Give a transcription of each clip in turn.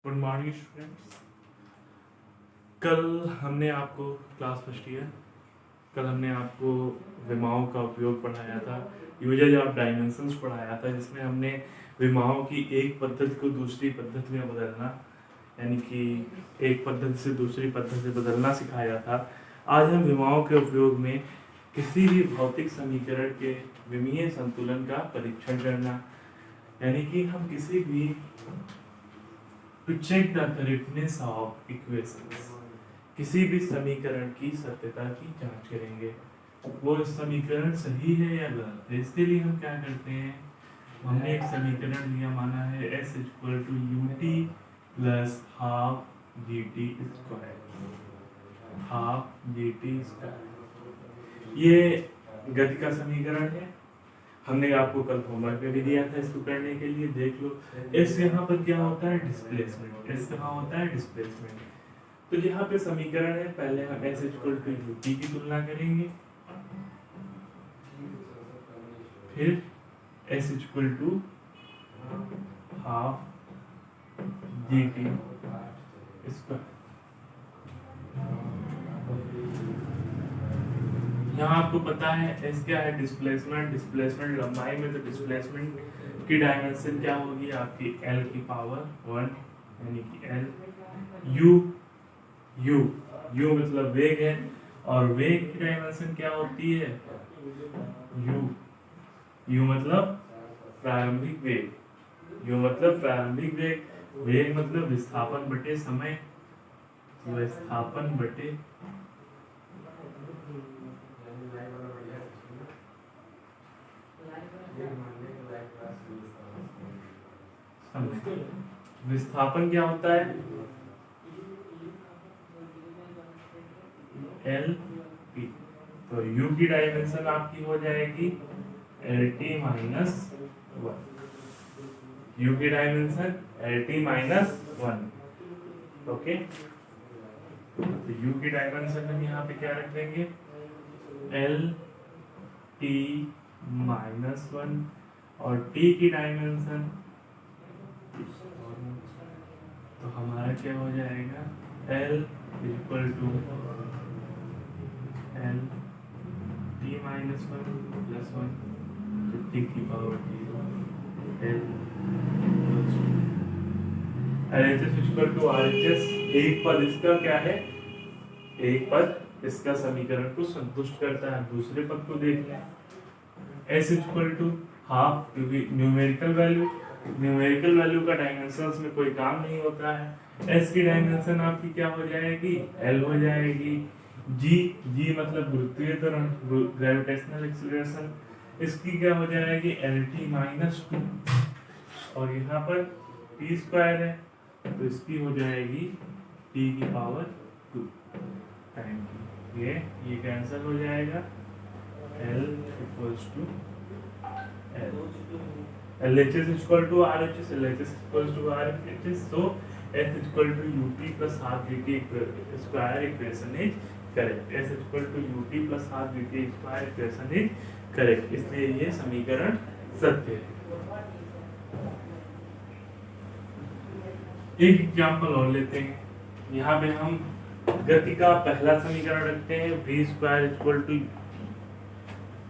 Good morning students. कल हमने आपको क्लास फर्स्ट ईयर कल हमने आपको विमाओं का उपयोग पढ़ाया था, यूजेज ऑफ डायमेंशंस पढ़ाया था, जिसमें हमने विमाओं की एक पद्धति को दूसरी पद्धति में बदलना, यानी कि एक पद्धति से दूसरी पद्धति बदलना सिखाया था। आज हम विमाओं के उपयोग में किसी भी भौतिक समीकरण के विमीय संतुलन का परीक्षण करना, यानी कि हम किसी भी to check the correctness of equations, किसी भी समीकरण की सत्यता की जांच करेंगे, वो समीकरण सही है या गलत है। इसके लिए हम क्या करते हैं, हमने एक समीकरण लिया, माना है s equal to U T plus half g t square, half g t square. ये गति का समीकरण है। हमने आपको कल होमवर्क में भी दिया था इसको करने के लिए, देख लो। एस यहाँ पर क्या होता है, डिस्प्लेसमेंट। एस कहाँ होता है, डिस्प्लेसमेंट। तो यहाँ पे समीकरण है, पहले हम s equal to you t की तुलना करेंगे, फिर s equal to half g t square. यहाँ आपको पता है एस क्या है, डिस्प्लेसमेंट। डिस्प्लेसमेंट लंबाई में, तो डिस्प्लेसमेंट की डायमेंशन क्या होगी आपकी एल की पावर 1, यानी कि एल। यू यू यू मतलब वेग है, और वेग की डायमेंशन क्या होती है, यू। यू मतलब प्रारंभिक वेग, यू मतलब प्रारंभिक वेग, वेग मतलब विस्थापन बटे समय, विस्थापन बटे विस्थापन क्या होता है, एल पी। तो यू की डायमेंशन आपकी हो जाएगी एल टी माइनस 1। यू की dimension L T minus 1। Okay, तो यू की डायमेंशन हम यहाँ पे क्या रख देंगे, एल टी माइनस 1, और टी की डायमेंशन तो हमारा क्या हो जाएगा, L equal to L T minus 1 plus 1, तो टी की power 0, L LHS equal to RHS. एक पद इसका क्या है, एक पद इसका समीकरण को संतुष्ट करता है। दूसरे पद को देख लें, एस इक्वल टू हाफ, क्योंकि न्यूमेरिकल वैल्यू का डायमेंशंस में कोई काम नहीं होता है। एस की डायमेंशन आपकी क्या हो जाएगी, एल हो जाएगी। जी जी मतलब गुरुत्वीय त्वरण, ग्रेविटेशनल एक्सीलरेशन, इसकी क्या हो जाएगी, एल टी माइनस 2, और यहाँ पर टी स्क्वायर है, तो इसकी हो जाएगी टी की पावर 2 टाइम की। ये कैंसिल हो जाएगा, L equals to L. LHS is equal to RHS, LHS is equal to RHS. So S is equal to UT plus half GT square equation is correct. S is equal to UT plus half GT square equation is correct. इसलिए ये समीकरण सत्य है। एक example और लेते हैं। यहाँ पे हम गति का पहला समीकरण रखते हैं, v स्क्वायर इक्वल टू,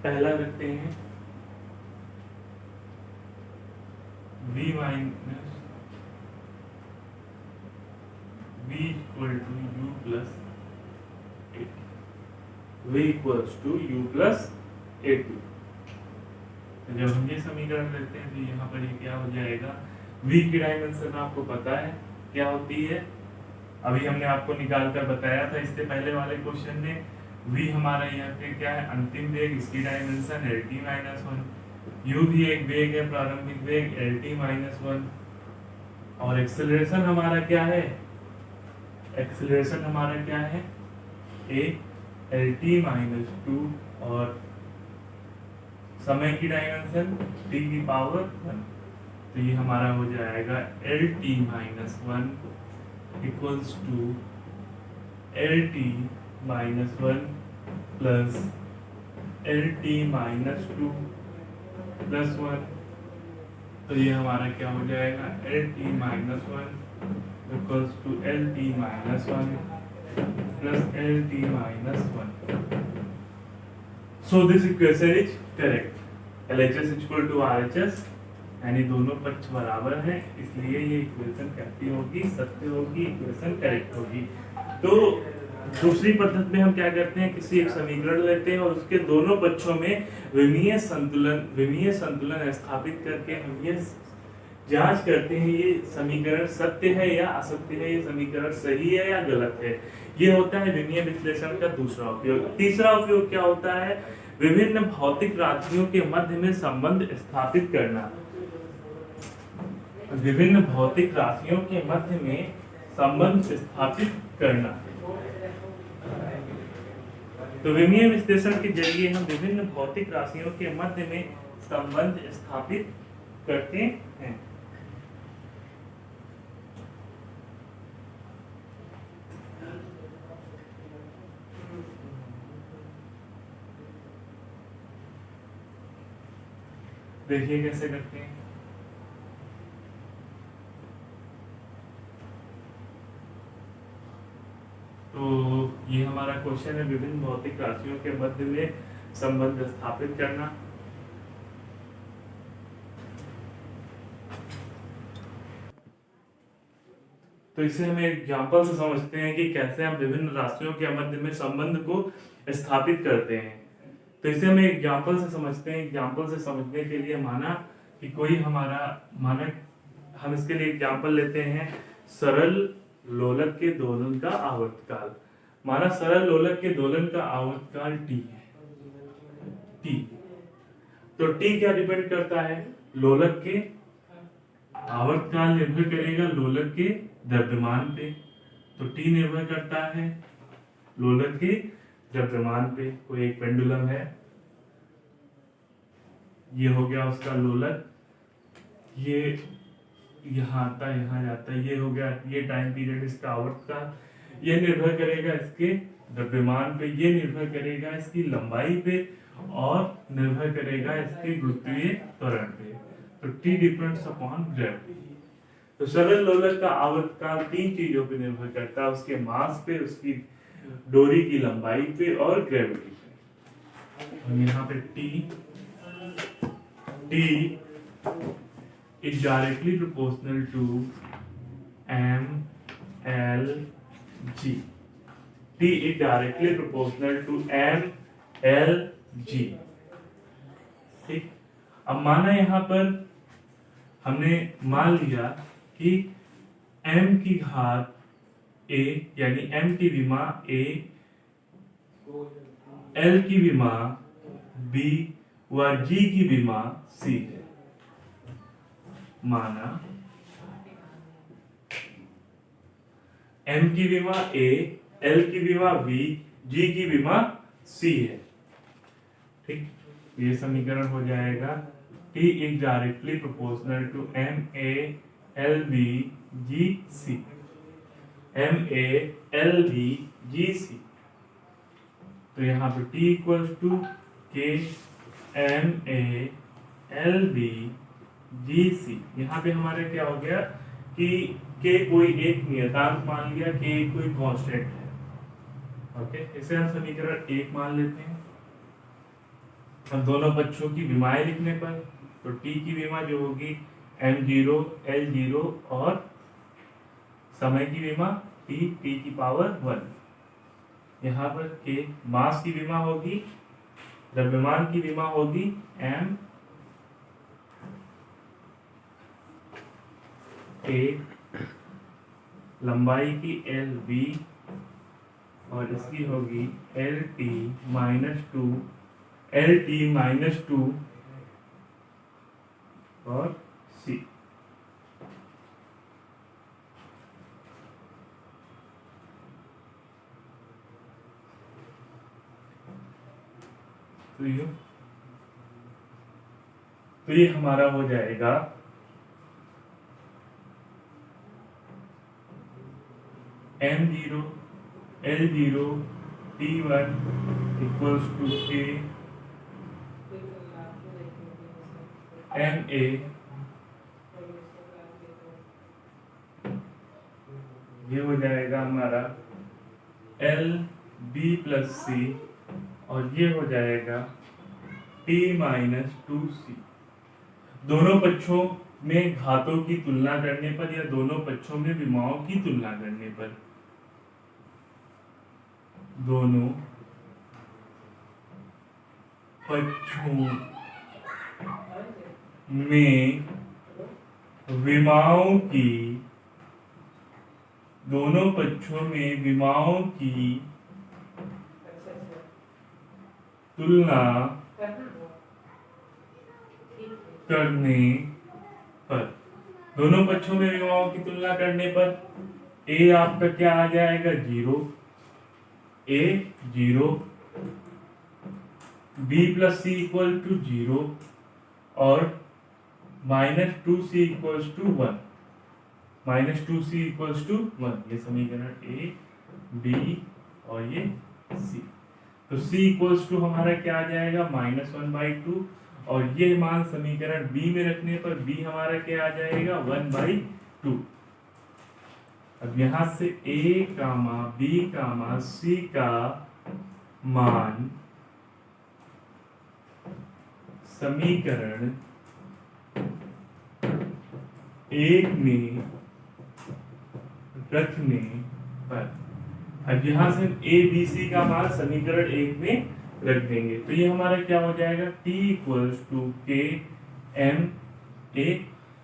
पहला रखते हैं v minus v equal to u plus 8, v equals to u plus 8। जब हम ये समीकरण लेते हैं तो यहाँ पर ये क्या हो जाएगा, v की डायमेंशन आपको पता है क्या होती है, अभी हमने आपको निकाल कर बताया था इससे पहले वाले क्वेश्चन में। v हमारा यहाँ पे क्या है, अंतिम वेग, इसकी dimension L T minus 1। You भी एक वेग है, प्रारंभिक वेग एल टी माइनस 1, और एक्सेलरेशन हमारा क्या है, एक्सेलरेशन हमारा क्या है, ए एल टी माइनस 2, और समय की डायमेंशन टी की पावर 1। तो ये हमारा हो जाएगा L T minus 1 equals to L T minus 1 plus L T minus 2 plus 1। तो ये हमारा क्या हो जाएगा, L T minus 1 equals to L T minus one plus L T minus one. So this equation is correct. LHS equal to RHS, यानी दोनों पक्ष बराबर हैं, इसलिए ये इक्वेशन कैसी होगी, सत्य होगी, इक्वेशन करेक्ट होगी। तो दूसरी पद्धति में हम क्या करते हैं, किसी एक समीकरण लेते हैं और उसके दोनों पक्षों में विमीय संतुलन स्थापित करके हम ये जांच करते हैं ये समीकरण सत्य है या असत्य है, ये समीकरण सही है या गलत है। ये होता है विमीय विश्लेषण का दूसरा उपयोग। तीसरा उपयोग क्या होता है, विभिन्न भौतिक राशियों के मध्य में संबंध स्थापित करना। विभिन्न भौतिक राशियों के मध्य में संबंध स्थापित करना। तो विमीय विश्लेषण के जरिए हम विभिन्न भौतिक राशियों के मध्य में संबंध स्थापित करते हैं। देखिए कैसे करते हैं। तो ये हमारा क्वेश्चन है, विभिन्न भौतिक राशियों के मध्य में संबंध स्थापित करना। तो इसे हम एग्जांपल से समझते हैं कि कैसे हम विभिन्न राशियों के मध्य में संबंध को स्थापित करते हैं। तो इसे हम एग्जांपल से समझते हैं। एग्जांपल से समझने के लिए माना कि कोई हम इसके लिए एग्जांपल लेते हैं, सरल लोलक के दोलन का आवर्तकाल। माना सरल लोलक के दोलन का आवर्तकाल t है। t तो t क्या डिपेंड करता है, लोलक के आवर्तकाल निर्भर करेगा लोलक के द्रव्यमान पे। तो t निर्भर करता है लोलक के द्रव्यमान पे। कोई एक पेंडुलम है, ये हो गया उसका लोलक, ये यहाँ आता है यहाँ जाता है, ये हो गया, ये टाइम पीरियड इसका आवर्तकाल। ये निर्भर करेगा इसके द्रव्यमान पे, ये निर्भर करेगा इसकी लंबाई पे और निर्भर करेगा इसके गुरुत्वीय त्वरण पे। तो t डिपेंड्स अपॉन ग्रेविटी। तो सरल लोलक का आवर्तकाल तीन चीजों पे निर्भर करता है, उसके मास पे, उसकी डोरी की लंबाई पे और ग्रेविटी पे। हम यहाँ पे t is directly proportional to mLg। t is directly proportional to mLg। ठीक। अब माना यहाँ पर हमने मान लिया कि m की घात a, यानी m की विमा a, l की विमा b व g की विमा c है। माना m की विमा a, l की विमा b, g की विमा c है। ठीक, ये समीकरण हो जाएगा t is directly proportional to ma lb gc। ma lb gc। तो यहाँ पे t equals to k ma lb gc। यहाँ पे हमारे क्या हो गया कि k कोई एक नियतांक मान लिया, k कोई कांस्टेंट है। ओके, इसे हम समीकरण एक मान लेते हैं। हम दोनों पक्षों की विमाएं लिखने पर, तो t की विमा जो होगी m0 l0 और समय की विमा t की पावर 1। यहाँ पर k मास की विमा होगी, द्रव्यमान की विमा होगी m a, लंबाई की lb और इसकी होगी lt माइनस टू और c। तो ये हमारा हो जाएगा m0 l0 t1 equals to k ma ये हो जाएगा हमारा एल बी प्लस सी, और ये हो जाएगा टी माइनस टू सी। दोनों पक्षों में घातों की तुलना करने पर या दोनों पक्षों में विमाओं की तुलना करने पर, दोनों पक्षों में विमाओं की, दोनों पक्षों में विमाओं की तुलना करने पर, दोनों पक्षों में विमाओं की तुलना करने पर ए आपका क्या आ जाएगा 0, A 0, B plus C equal to 0 और minus two C equals to 1, minus two C equals to 1। ये समीकरण ए बी और ये सी। तो सी इक्वल्स टू हमारा क्या आ जाएगा -1/2, और ये मान समीकरण बी में रखने पर बी हमारा क्या आ जाएगा 1/2। अब यहां से ए कामा बी कामा सी का मान समीकरण एक में रखने पर, अब यहां से ए बी सी का मान समीकरण एक में रख देंगे तो ये हमारा क्या हो जाएगा t इक्वल्स टू के एम ए,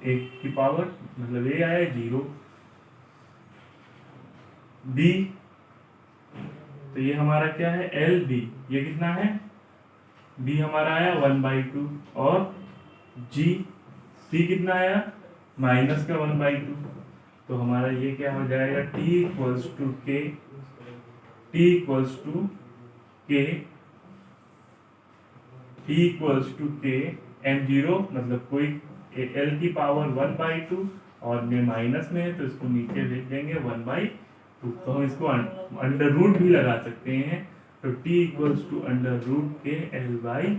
एक की पावर मतलब ए आया 0, b तो ये हमारा क्या है एल बी, ये कितना है b हमारा आया 1/2, और g c कितना आया माइनस का 1/2। तो हमारा ये क्या हो जाएगा t इक्वल्स टू के, t इक्वल्स टू के, t इक्वल्स टू के m0 मतलब कोई l की पावर 1/2 और में माइनस में है तो इसको नीचे लिख देंगे 1/2। तो हम इसको अंडर रूट भी लगा सकते हैं, तो t equals to under root के l/g।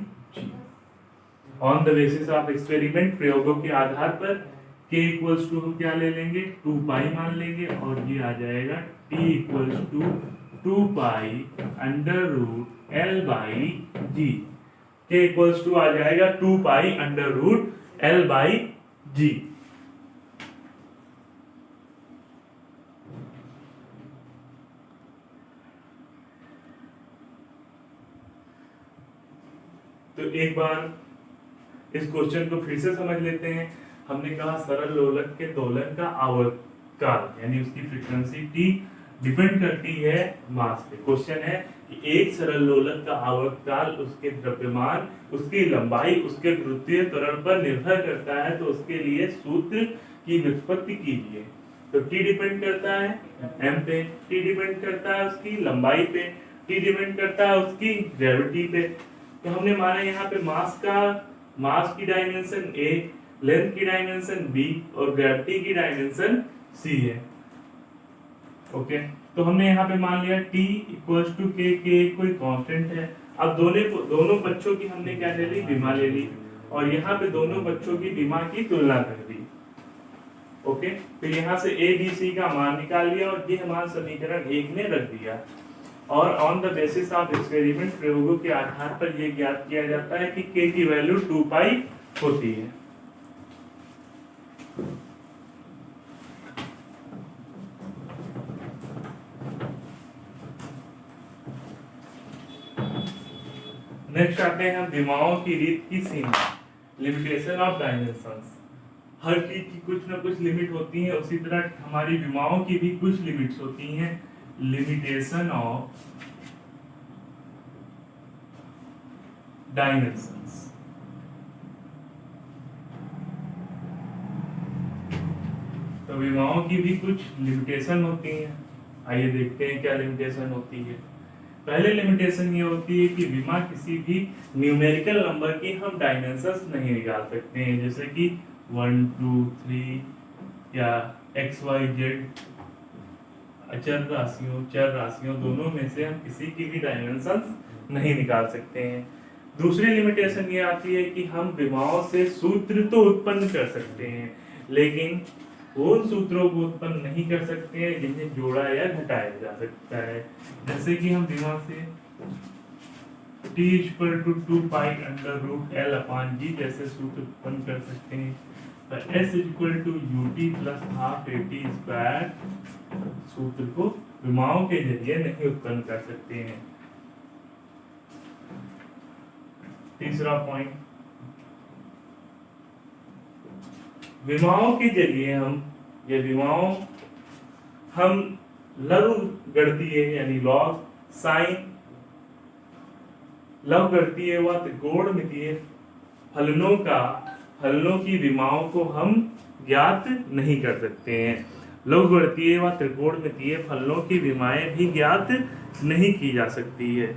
On the basis of experiment, प्रयोगों के आधार पर k इक्वल्स टू हम क्या ले लेंगे 2 पाई मान लेंगे, और ये आ जाएगा t equals to 2 pi under root l/g। k equals to आ जाएगा 2 पाई अंडर रूट l/g। तो एक बार इस क्वेश्चन को फिर से समझ लेते हैं। हमने कहा सरल लोलक के दोलन का आवर्तकाल यानी उसकी फ्रीक्वेंसी t डिपेंड करती है मास पे। क्वेश्चन है कि एक सरल लोलक का आवर्तकाल उसके द्रव्यमान, उसकी लंबाई, उसके गुरुत्वीय त्वरण पर निर्भर करता है, तो उसके लिए सूत्र की व्युत्पत्ति कीजिए। तो t डिपेंड करता है m पे, t डिपेंड करता है उसकी लंबाई पे, t डिपेंड करता है उसकी ग्रेविटी पे। तो हमने माना यहाँ पे मास की डायमेंशन a, लेंथ की डायमेंशन b और ग्रेविटी की डायमेंशन c है। ओके, तो हमने यहाँ पे मान लिया t इक्वल्स टू के कोई कांस्टेंट है। अब दोनों बच्चों की हमने क्या ले ली विमा ले ली, और यहाँ पे दोनों बच्चों की विमा की तुलना कर दी। ओके, तो यहाँ से a b c का मान निकाल लिया और ये मान समीकरण एक में रख दिया, और on the basis of experiment प्रयोगों के आधार पर यह ज्ञात किया जाता है कि k की वैल्यू 2 पाई होती है। नेक्स्ट आते हैं हम विमाओं की रीत की सीमा, लिमिटेशन ऑफ डायमेंशंस। हर चीज की कुछ ना कुछ लिमिट होती है, उसी तरह हमारी विमाओं की भी कुछ लिमिट्स होती हैं। Limitation of dimensions. तो विमाओं की भी कुछ लिमिटेशन होती हैं। आइए देखते हैं क्या लिमिटेशन होती है। पहले लिमिटेशन ये होती है कि विमा किसी भी न्यूमेरिकल नंबर की हम डायमेंशंस नहीं निकाल सकते हैं, जैसे कि 1 2 3 या x y z चर राशियों दोनों में से हम किसी की भी डायमेंशंस नहीं निकाल सकते हैं। दूसरी लिमिटेशन ये आती है कि हम विमाओं से सूत्र तो उत्पन्न कर सकते हैं, लेकिन उन सूत्रों को उत्पन्न नहीं कर सकते हैं जिन्हें जोड़ा या घटाया जा सकता है। जैसे कि हम दिमाग से t equal to 2 pi under root L upon G जैसे सूत्र उत्पन्न कर सकते हैं। तो s equal to U T plus half A T square सूत्र को विमाओं के जरिए नहीं उत्पन्न कर सकते हैं। तीसरा पॉइंट, विमाओं के जरिए हम लघु गणितीय यानी लॉग, साइन, लघु गणितीय व त्रिकोणमितीय फलनों की विमाओं को हम ज्ञात नहीं कर सकते हैं। लघु गणितीय व त्रिकोणमितीय फलनों की विमाएं भी ज्ञात नहीं की जा सकती है।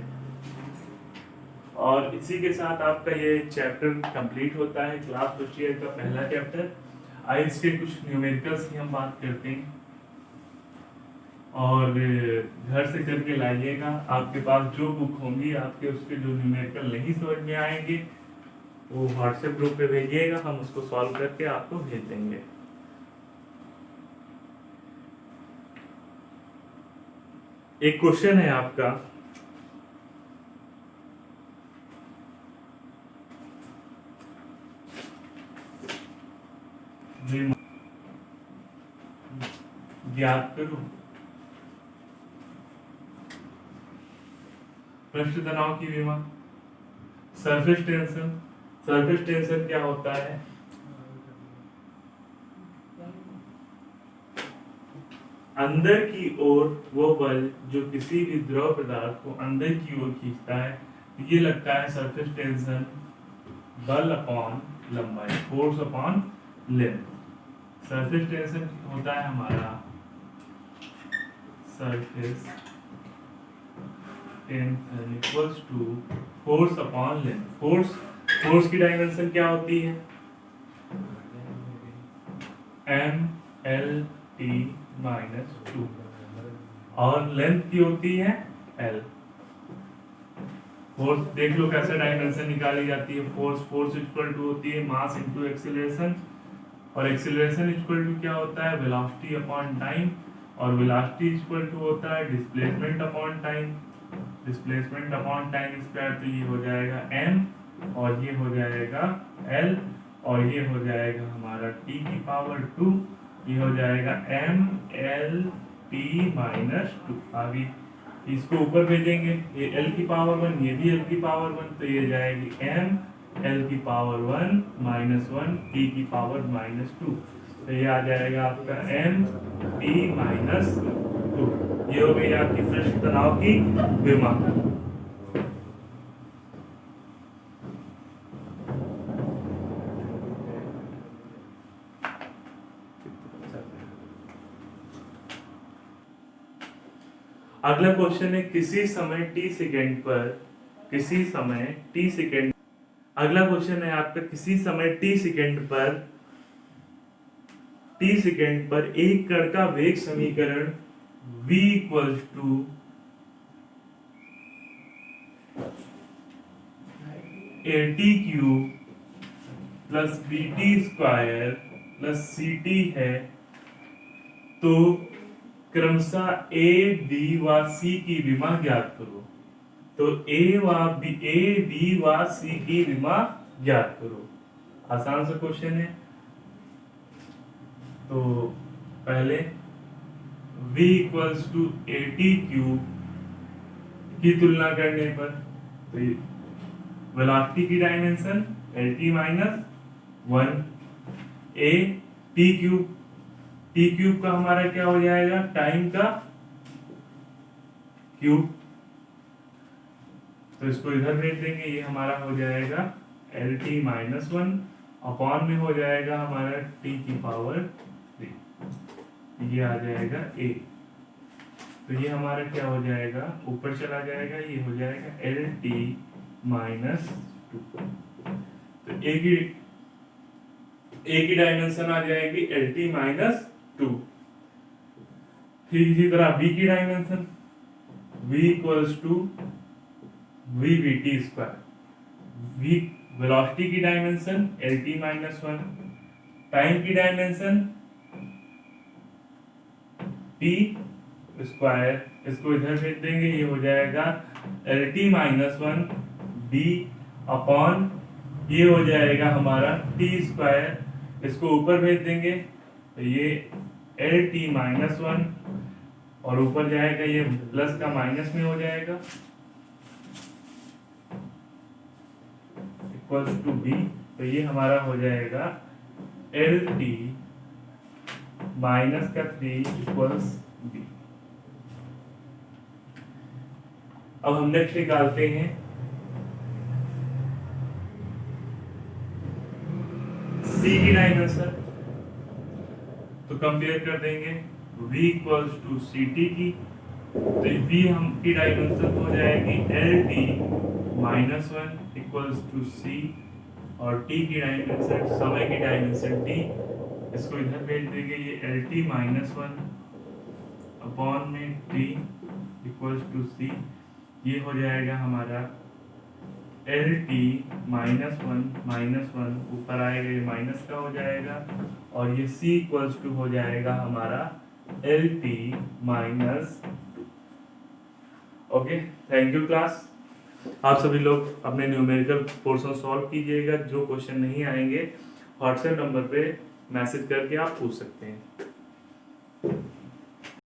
और इसी के साथ आपका ये चैप्टर कंप्लीट होता है, क्लास फर्स्ट ईयर का पहला चैप्टर। आइए इसके कुछ न्यूमेरिकल्स की हम बात करते हैं और घर से करके लाइएगा। आपके पास जो बुक होंगी आपके उसके जो न्यूमेरिकल नहीं समझ में आएंगे वो व्हाट्सएप ग्रुप पे भेजिएगा, हम उसको सॉल्व करके आपको भेज देंगे। एक क्वेश्चन है आपका, ज्ञात करो पृष्ठ तनाव की विमा। सरफेस टेंशन क्या होता है? अंदर की ओर वो बल जो किसी भी द्रव पदार्थ को अंदर की ओर खींचता है, ये लगता है सरफेस टेंशन। बल अपॉन लंबाई, force upon length. Surface tension होता है हमारा surface tension equals to force upon length. Force की डायमेंशन क्या होती है? एम एल टी माइनस 2 और लेंथ की होती है एल। फोर्स देख लो कैसे डायमेंशन निकाली जाती है। फोर्स इक्वल टू होती है मास इनटू एक्सीलरेशन, और एक्सीलरेशन इक्वल टू क्या होता है? वेलोसिटी अपॉन टाइम, और वेलोसिटी इक्वल टू होता है displacement upon time. Displacement upon time square, तो ये हो जाएगा m और ये हो जाएगा l और ये हो जाएगा हमारा t की पावर 2, ये हो जाएगा m l t माइनस 2। अभी इसको ऊपर भेजेंगे, ये l की पावर 1, ये भी l की पावर 1, तो ये जाएगी m l की पावर 1 माइनस 1 t की पावर माइनस 2, तो ये आ जाएगा आपका m t माइनस 2। ये हो गई आपकी पृष्ठ तनाव की विमा। अगला क्वेश्चन है, किसी समय t सेकेंड पर अगला क्वेश्चन है आपका, किसी समय t सेकेंड पर एक कण का वेग समीकरण v equals to AT cube plus BT square plus CT है, तो क्रमशः A, B व C की विमा ज्ञात करो। तो A, B व C की विमा ज्ञात करो। आसान सा क्वेश्चन है। तो पहले v equals to AT cube की तुलना करने पर, तो वेलोसिटी की dimension LT minus 1, A T cube का हमारा क्या हो जाएगा? टाइम का क्यूब, तो इसको इधर भेज देंगे, ये हमारा हो जाएगा LT माइनस 1 अपॉन में हो जाएगा हमारा t की पावर 3, ये आ जाएगा A। तो ये हमारा क्या हो जाएगा? ऊपर चला जाएगा, ये हो जाएगा LT माइनस 2। तो A की डायमेंशन आ जाएगी LT माइनस 2। ठीक इसी तरह B की dimension V equals to VBT square. V velocity की डायमेंशन LT माइनस 1, टाइम की डायमेंशन टी स्क्वायर, इसको इधर भेज देंगे, ये हो जाएगा L T minus one B upon, ये हो जाएगा हमारा टी स्क्वायर, इसको ऊपर भेज देंगे तो ये एल टी माइनस वन, और ऊपर जाएगा ये प्लस का माइनस में हो जाएगा इक्वल्स टू बी, तो ये हमारा हो जाएगा एल टी माइनस का 3 इक्वल्स बी। अब हम नेक्स्ट निकालते हैं सी की डायमेंशन, तो कंपेयर कर देंगे v equals to C T की, तो v हम की डायमेंशन हो जाएगी L T minus one equals to C, और t की डायमेंशन, समय की डायमेंशन t, इसको इधर भेज देंगे, ये L T minus one upon में t इक्वल्स टू सी, ये हो जाएगा हमारा एल टी माइनस वन, ऊपर आएगा ये माइनस का हो जाएगा, और ये c इक्वल्स टू हो जाएगा हमारा L T minus. Okay, thank you class. आप सभी लोग अपने न्यूमेरिकल पोर्शन सॉल्व कीजिएगा, जो क्वेश्चन नहीं आएंगे व्हाट्सएप नंबर पे मैसेज करके आप पूछ सकते हैं।